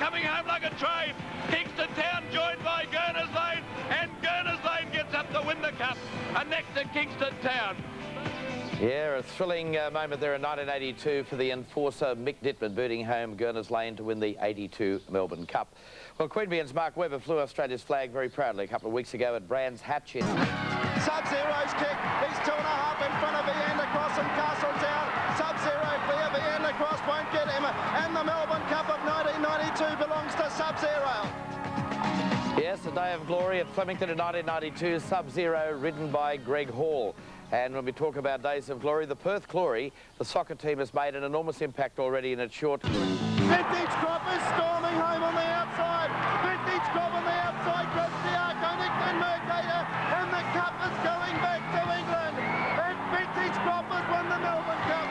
coming home like a train. Kingston Town joined by Gurners Lane, and Gurners Lane gets up to win the cup. And next to Kingston Town. Yeah, a thrilling moment there in 1982 for the enforcer Mick Dittman, booting home Gurners Lane to win the 82 Melbourne Cup. Well, Queanbeyan's Mark Webber flew Australia's flag very proudly a couple of weeks ago at Brands Hatch in... Sub-Zero's kick. He's 2.5 in front of Vianda Cross and Castletown. Sub-Zero clear. Vianda Cross won't get him. And the Melbourne Cup of 1992 belongs to Sub-Zero. Yes, a day of glory at Flemington in 1992. Sub-Zero ridden by Greg Hall. And when we talk about days of glory, the Perth Glory, the soccer team has made an enormous impact already in its short... Vintage Crop is storming home on the outside. Vintage Crop on the outside grabs the Arconic and Mercator, and the cup is going back to England. And Vintage Crop has won the Melbourne Cup.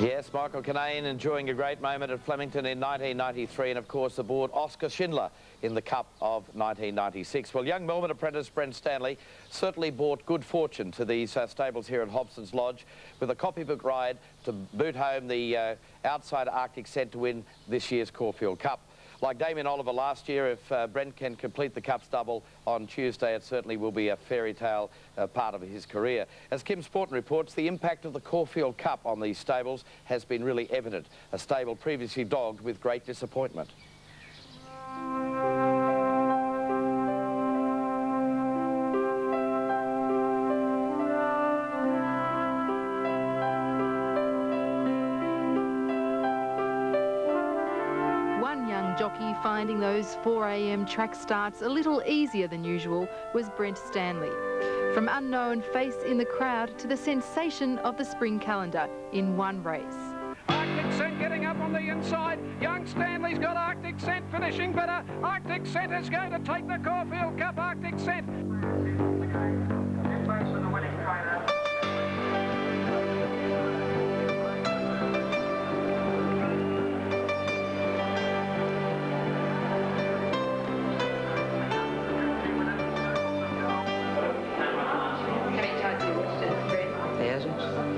Yes, Michael Kinane enjoying a great moment at Flemington in 1993, and of course aboard Oscar Schindler in the Cup of 1996. Well, young Melbourne apprentice Brent Stanley certainly brought good fortune to these stables here at Hobson's Lodge with a copybook ride to boot home the outside Arctic Scent to win this year's Caulfield Cup. Like Damien Oliver last year, if Brent can complete the Cups double on Tuesday, it certainly will be a fairy tale part of his career. As Kim Sporton reports, the impact of the Caulfield Cup on these stables has been really evident. A stable previously dogged with great disappointment. Jockey finding those 4 a.m. track starts a little easier than usual was Brent Stanley. From unknown face in the crowd to the sensation of the spring calendar in one race. Arctic Scent getting up on the inside. Young Stanley's got Arctic Scent finishing better. Arctic Scent is going to take the Caulfield Cup. Arctic Scent.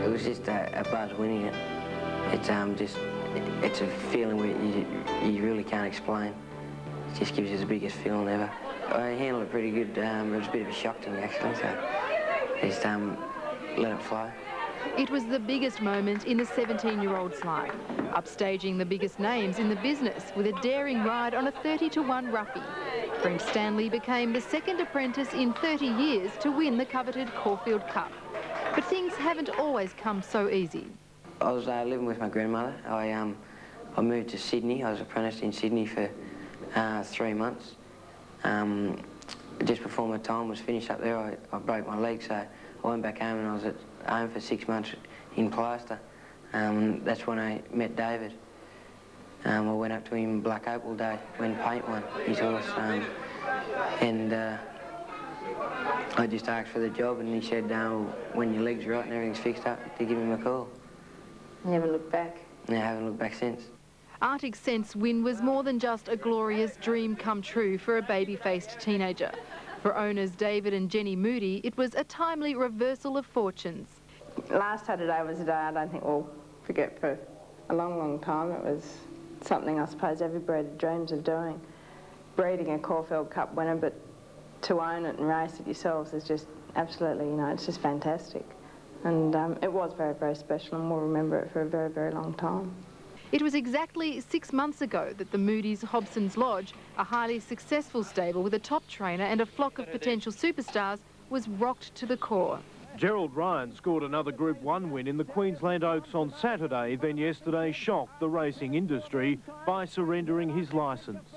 It was just a buzz winning it. It's a feeling where you really can't explain. It just gives you the biggest feeling ever. I handled it pretty good. It was a bit of a shock to me actually, so just let it fly. It was the biggest moment in the 17-year-old's life, upstaging the biggest names in the business with a daring ride on a 30-to-1 roughie. Brent Stanley became the second apprentice in 30 years to win the coveted Caulfield Cup. But things haven't always come so easy. I was living with my grandmother. I moved to Sydney. I was apprenticed in Sydney for 3 months. Just before my time was finished up there, I broke my leg, so I went back home and I was at home for 6 months in plaster. That's when I met David. I went up to him Black Opal Day when Paint won his horse, and I just asked for the job, and he said, when your leg's right and everything's fixed up, to give him a call. You haven't looked back? No, I haven't looked back since. Arctic Scent's win was more than just a glorious dream come true for a baby-faced teenager. For owners David and Jenny Moody, it was a timely reversal of fortunes. Last Saturday was a day I don't think we'll forget for a long, long time. It was something I suppose every breeder dreams of doing. Breeding a Caulfield Cup winner, but to own it and race it yourselves is just absolutely, it's just fantastic. And it was very, very special, and we'll remember it for a very, very long time. It was exactly 6 months ago that the Moody's Hobson's Lodge, a highly successful stable with a top trainer and a flock of potential superstars, was rocked to the core. Gerald Ryan scored another Group 1 win in the Queensland Oaks on Saturday, then yesterday shocked the racing industry by surrendering his licence.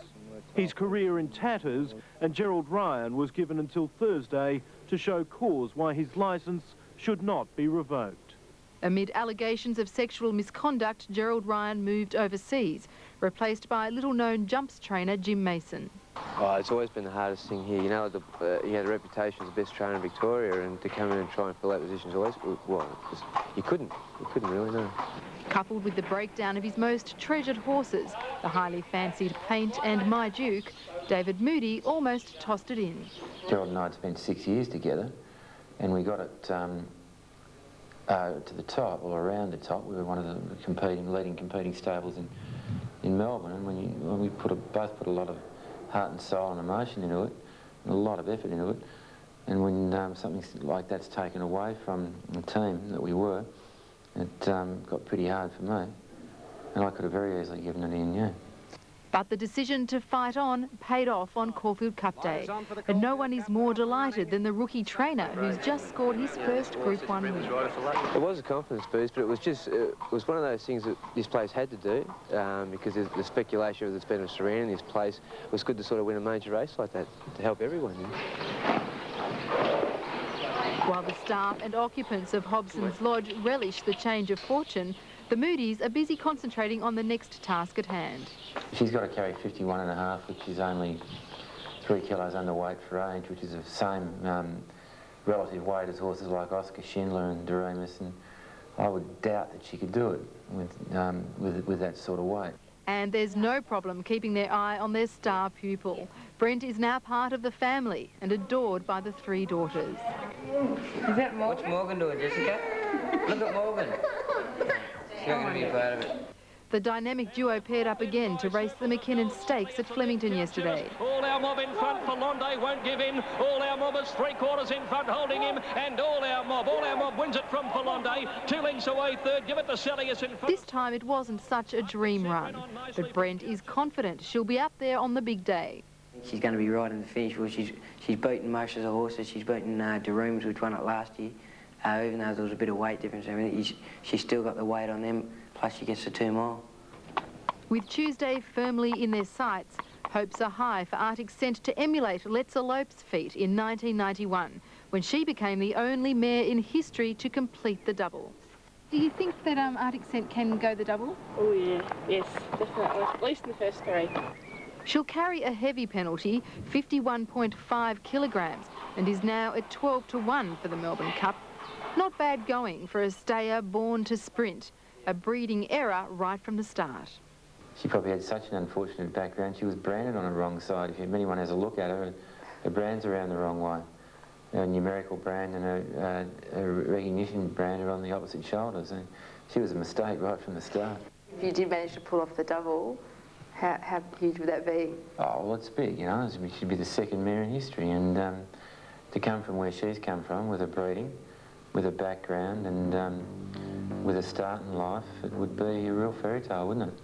His career in tatters, and Gerald Ryan was given until Thursday to show cause why his licence should not be revoked. Amid allegations of sexual misconduct, Gerald Ryan moved overseas, replaced by little-known jumps trainer Jim Mason. Oh, it's always been the hardest thing here. He had a reputation as the best trainer in Victoria, and to come in and try and fill that position is always, you couldn't really know. Coupled with the breakdown of his most treasured horses, the highly fancied Paint and My Duke, David Moody almost tossed it in. Gerald and I had spent 6 years together, and we got it to the top, or around the top. We were one of the leading competing stables in Melbourne, and when we both put a lot of heart and soul and emotion into it, and a lot of effort into it, and when something like that's taken away from the team that we were, it got pretty hard for me, and I could have very easily given it in, yeah. But the decision to fight on paid off on Caulfield Cup Day, and no one is more delighted than the rookie trainer who's just scored his first Group 1 win. It was a confidence boost, but it was one of those things that this place had to do because the speculation that's been surrounding this place. It was good to sort of win a major race like that to help everyone. While the staff and occupants of Hobson's Lodge relish the change of fortune, the Moody's are busy concentrating on the next task at hand. She's got to carry 51.5, which is only 3 kilos underweight for age, which is the same relative weight as horses like Oscar Schindler and Doremus, and I would doubt that she could do it with that sort of weight. And there's no problem keeping their eye on their star pupil. Brent is now part of the family and adored by the 3 daughters. Is that Morgan? What's Morgan doing, Jessica? Look at Morgan. She's not going to be part of it. The dynamic duo paired up again to race the McKinnon Stakes at Flemington yesterday. All our mob in front, Falonde won't give in. All our mob is 3/4 in front holding him, and all our mob wins it from Falonde. 2 lengths away third, give it to Celius in front. This time it wasn't such a dream run, but Brent is confident she'll be up there on the big day. She's going to be right in the finish. Well, she's beaten most of the horses. She's beaten Doremus, which won it last year. Even though there was a bit of weight difference and everything, she's still got the weight on them, plus she gets the 2 mile. With Tuesday firmly in their sights, hopes are high for Arctic Scent to emulate Letza Lope's feat in 1991, when she became the only mare in history to complete the double. Do you think that Arctic Scent can go the double? Oh yeah, yes, definitely, at least in the first 3. She'll carry a heavy penalty, 51.5 kilograms, and is now at 12-1 for the Melbourne Cup. Not bad going for a stayer born to sprint, a breeding error right from the start. She probably had such an unfortunate background. She was branded on the wrong side. If anyone has a look at her, her brand's around the wrong way. Her numerical brand and her recognition brand are on the opposite shoulders. And she was a mistake right from the start. If you did manage to pull off the double, how huge would that be? Oh, well, it's big, you know. She'd be the 2nd mare in history. And to come from where she's come from, with her breeding, with her background and with her start in life, it would be a real fairy tale, wouldn't it?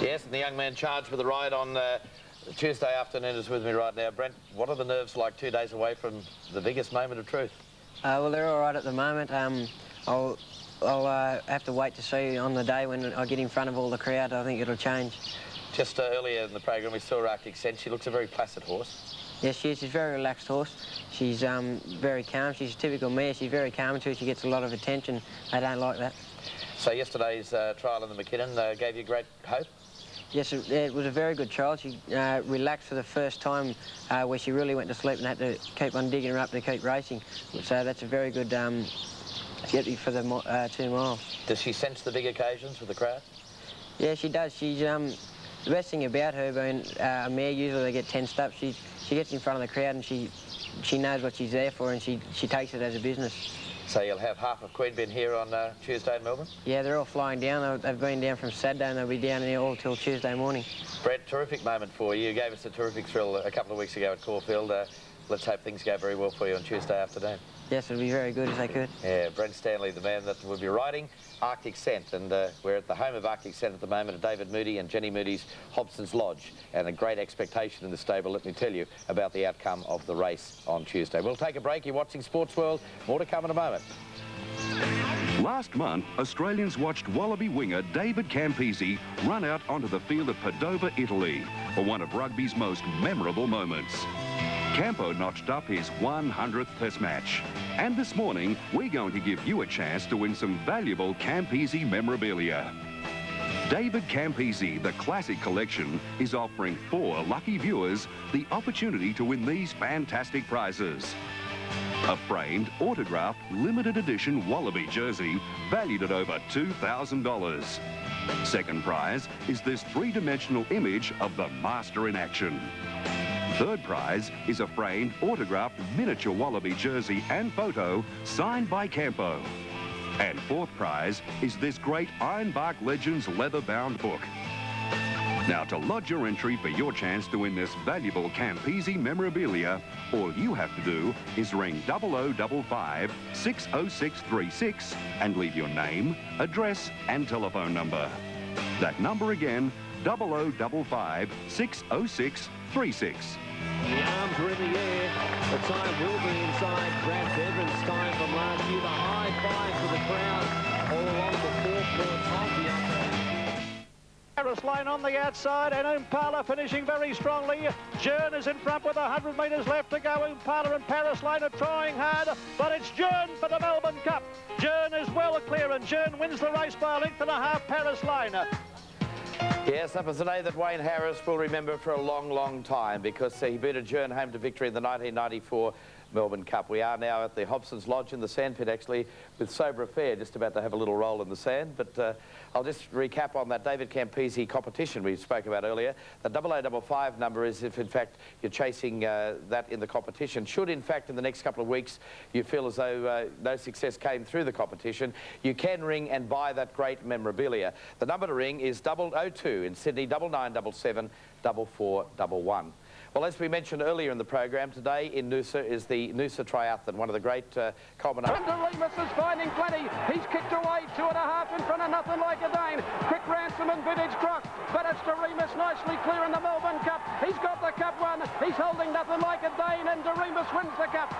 Yes, and the young man charged with the ride on Tuesday afternoon is with me right now. Brent, what are the nerves like 2 days away from the biggest moment of truth? Well, they're all right at the moment. I'll have to wait to see on the day when I get in front of all the crowd. I think it'll change. Just earlier in the program we saw Arctic Scent. She looks a very placid horse. Yes, she is. She's a very relaxed horse. She's very calm. She's a typical mare. She's very calm until she gets a lot of attention. They don't like that. So yesterday's trial in the McKinnon gave you great hope? Yes, it was a very good trial. She relaxed for the first time where she really went to sleep and had to keep on digging her up to keep racing. So that's a very good for the 2 miles. Does she sense the big occasions with the crowd? Yeah, she does. She's the best thing about her being a mare, usually they get tensed up. She gets in front of the crowd and she knows what she's there for, and she takes it as a business. So you'll have half of Queanbeyan here on Tuesday in Melbourne? Yeah, they're all flying down. They've been down from Saturday and they'll be down here all till Tuesday morning. Brett, terrific moment for you. You gave us a terrific thrill a couple of weeks ago at Caulfield. Let's hope things go very well for you on Tuesday afternoon. Yes, it'll be very good if they could. Yeah, Brent Stanley, the man that will be riding Arctic Scent, and we're at the home of Arctic Scent at the moment at David Moody and Jenny Moody's Hobson's Lodge, and a great expectation in the stable, let me tell you, about the outcome of the race on Tuesday. We'll take a break. You're watching Sports World. More to come in a moment. Last month, Australians watched Wallaby winger David Campese run out onto the field at Padova, Italy, for one of rugby's most memorable moments. Campo notched up his 100th Test match. And this morning, we're going to give you a chance to win some valuable Campese memorabilia. David Campese, the Classic Collection, is offering 4 lucky viewers the opportunity to win these fantastic prizes. A framed, autographed, limited edition Wallaby jersey valued at over $2,000. Second prize is this 3-dimensional image of the master in action. Third prize is a framed, autographed miniature Wallaby jersey and photo signed by Campo. And fourth prize is this great Ironbark Legends leather-bound book. Now, to lodge your entry for your chance to win this valuable Campese memorabilia, all you have to do is ring 0055 60636 and leave your name, address and telephone number. That number again, 0055 60636. The arms are in the air. The time will be inside Grant Bevan's time from last year. The high five for the crowd all along the forecourt of the upper. Paris Lane on the outside, and Impala finishing very strongly. Jern is in front with 100 metres left to go. Impala and Paris Lane are trying hard, but it's Jern for the Melbourne Cup. Jern is well clear, and Jern wins the race by a length and a half. Paris Lane. Yes, that was a day that Wayne Harris will remember for a long, long time, because he beat a Jern home to victory in the 1994 Melbourne Cup. We are now at the Hobson's Lodge in the sandpit, actually, with Sober Affair just about to have a little roll in the sand. But I'll just recap on that David Campese competition we spoke about earlier. The 0055 number is if, in fact, you're chasing that in the competition. Should, in fact, in the next couple of weeks, you feel as though no success came through the competition, you can ring and buy that great memorabilia. The number to ring is 002 in Sydney, 9977 4411. Well, as we mentioned earlier in the program, today in Noosa is the Noosa Triathlon, one of the great culminations. Remus is finding plenty. He's kicked away 2.5 in front of Nothing Like a Dane. Quick Ransom and Vintage Croc, but it's Remus nicely clear in the Melbourne Cup. He's got the Cup won. He's holding Nothing Like a Dane, and Remus wins the Cup.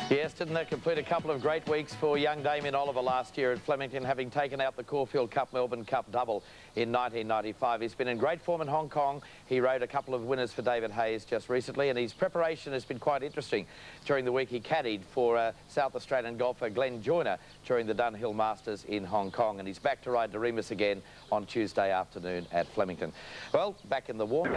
Yes, didn't that complete a couple of great weeks for young Damien Oliver last year at Flemington, having taken out the Caulfield Cup Melbourne Cup double in 1995. He's been in great form in Hong Kong. He rode a couple of winners for David Hayes just recently, and his preparation has been quite interesting. During the week, he caddied for South Australian golfer Glenn Joyner during the Dunhill Masters in Hong Kong, and he's back to ride Remus again on Tuesday afternoon at Flemington. Well, back in the warm.